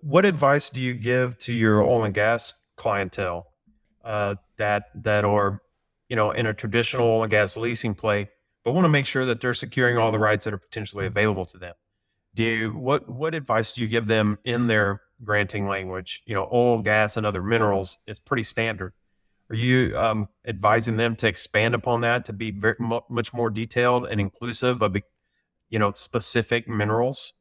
what advice do you give to your oil and gas clientele that are, in a traditional oil and gas leasing play, but want to make sure that they're securing all the rights that are potentially available to them? What advice do you give them in their granting language? Oil, gas, and other minerals is pretty standard. Are you advising them to expand upon that to be much more detailed and inclusive of, specific minerals?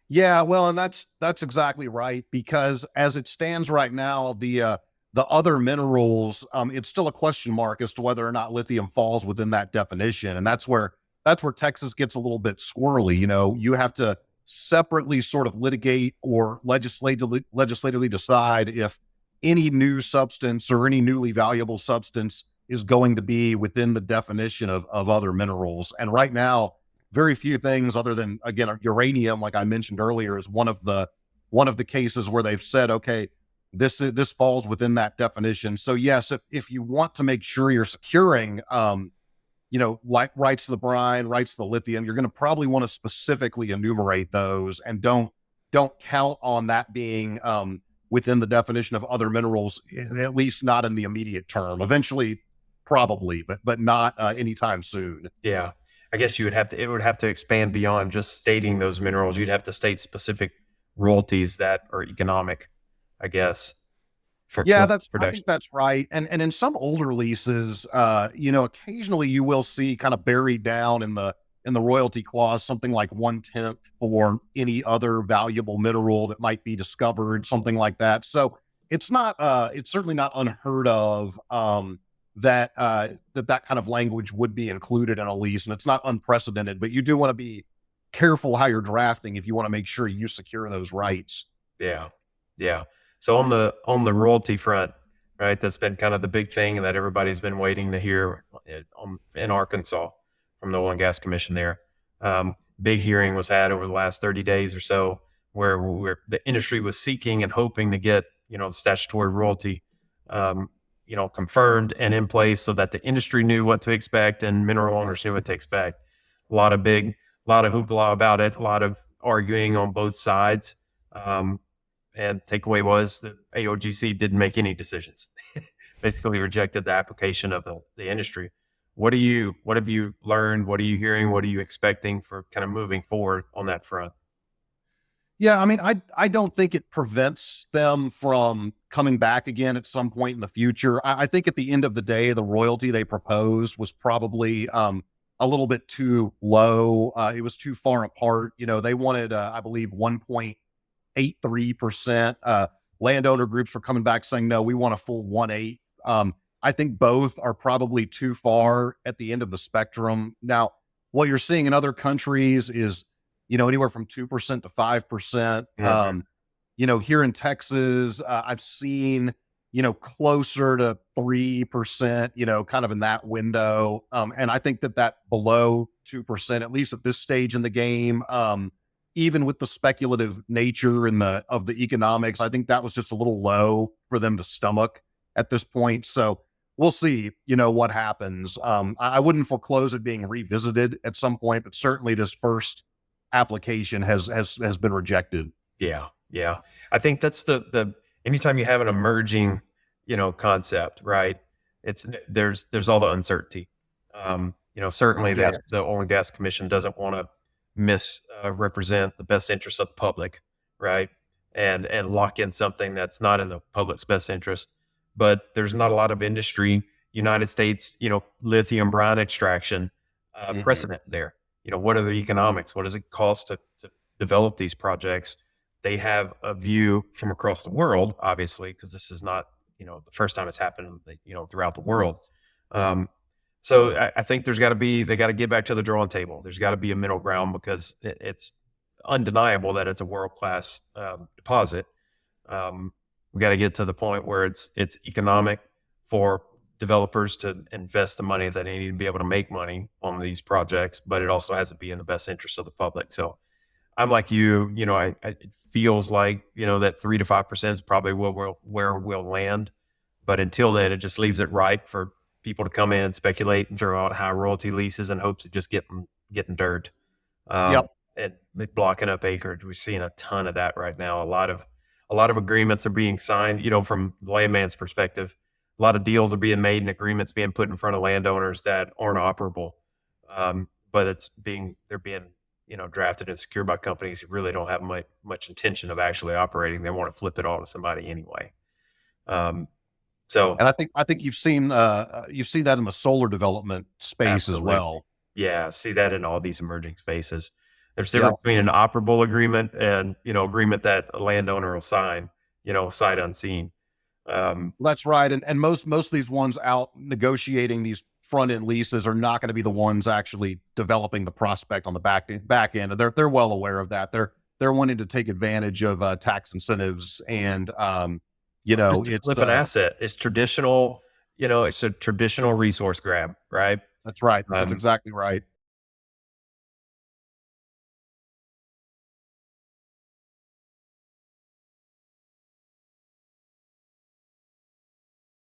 Yeah, well, and that's exactly right because as it stands right now, the other minerals, it's still a question mark as to whether or not lithium falls within that definition, and that's where Texas gets a little bit squirrely. You have to separately sort of litigate or legislatively decide if any new substance or any newly valuable substance is going to be within the definition of other minerals. And right now, very few things other than, again, uranium, like I mentioned earlier, is one of the cases where they've said, okay, this falls within that definition. So yes, if you want to make sure you're securing like rights to the brine, rights to the lithium, you're going to probably want to specifically enumerate those, and don't count on that being within the definition of other minerals, at least not in the immediate term. Eventually, probably, but not anytime soon. Yeah. I guess it would have to expand beyond just stating those minerals. You'd have to state specific royalties that are economic, I guess, Yeah, for I production. think that's right. And in some older leases, occasionally you will see kind of buried down in the royalty clause something like 1/10 for any other valuable mineral that might be discovered, something like that. So it's certainly not unheard of that kind of language would be included in a lease, and it's not unprecedented. But you do want to be careful how you're drafting if you want to make sure you secure those rights. Yeah. Yeah. So on the royalty front, right, that's been kind of the big thing that everybody's been waiting to hear in Arkansas from the Oil and Gas Commission there. Big hearing was had over the last 30 days or so where the industry was seeking and hoping to get, the statutory royalty, confirmed and in place so that the industry knew what to expect and mineral owners knew what to expect. A lot of hoopla about it, a lot of arguing on both sides. Um, and takeaway was that AOGC didn't make any decisions. Basically rejected the application of the industry. What have you learned? What are you hearing? What are you expecting for kind of moving forward on that front? Yeah, I mean, I don't think it prevents them from coming back again at some point in the future. I think at the end of the day, the royalty they proposed was probably a little bit too low. It was too far apart. They wanted, I believe, 1.83%. Landowner groups were coming back saying, no, we want a full 1.8. I think both are probably too far at the end of the spectrum. Now, what you're seeing in other countries is anywhere from 2% to 5%. Mhm. Here in Texas, I've seen, closer to 3%, kind of in that window. And I think that below 2%, at least at this stage in the game, even with the speculative nature of the economics, I think that was just a little low for them to stomach at this point. So we'll see, what happens. I wouldn't foreclose it being revisited at some point, but certainly this first application has been rejected. Yeah, yeah. I think that's the anytime you have an emerging, concept, right? There's all the uncertainty. Certainly Yes. the Oil and Gas Commission doesn't want to misrepresent the best interest of the public, right? And lock in something that's not in the public's best interest. But there's not a lot of industry, United States, lithium brine extraction Mhm. precedent there. What are the economics? What does it cost to develop these projects? They have a view from across the world, obviously, because this is not, the first time it's happened, throughout the world. Um, so I think they got to get back to the drawing table. There's got to be a middle ground because it's undeniable that it's a world class deposit. We got to get to the point where it's economic for developers to invest the money that they need to be able to make money on these projects, but it also has to be in the best interest of the public. So I'm like you, it feels like, that 3 to 5% is probably where we'll land. But until then, it just leaves it ripe for people to come in, speculate, and throw out high royalty leases in hopes of just getting dirt. Um, Yep. and blocking up acreage. We're seeing a ton of that right now. A lot of agreements are being signed, from the landman's perspective. A lot of deals are being made and agreements being put in front of landowners that aren't operable. But they're being, drafted and secured by companies who really don't have much intention of actually operating. They want to flip it all to somebody anyway. Um, so And I think you've seen that in the solar development space as absolutely. well. Yeah, see that in all these emerging spaces. There's a Yeah, difference between an operable agreement and, agreement that a landowner will sign, sight unseen. that's right. And most of these ones out negotiating these front end leases are not going to be the ones actually developing the prospect on the back end. They're well aware of that. They're wanting to take advantage of tax incentives, and Just to it's flip an asset. It's a traditional resource grab, right? that's right. That's Um, exactly right.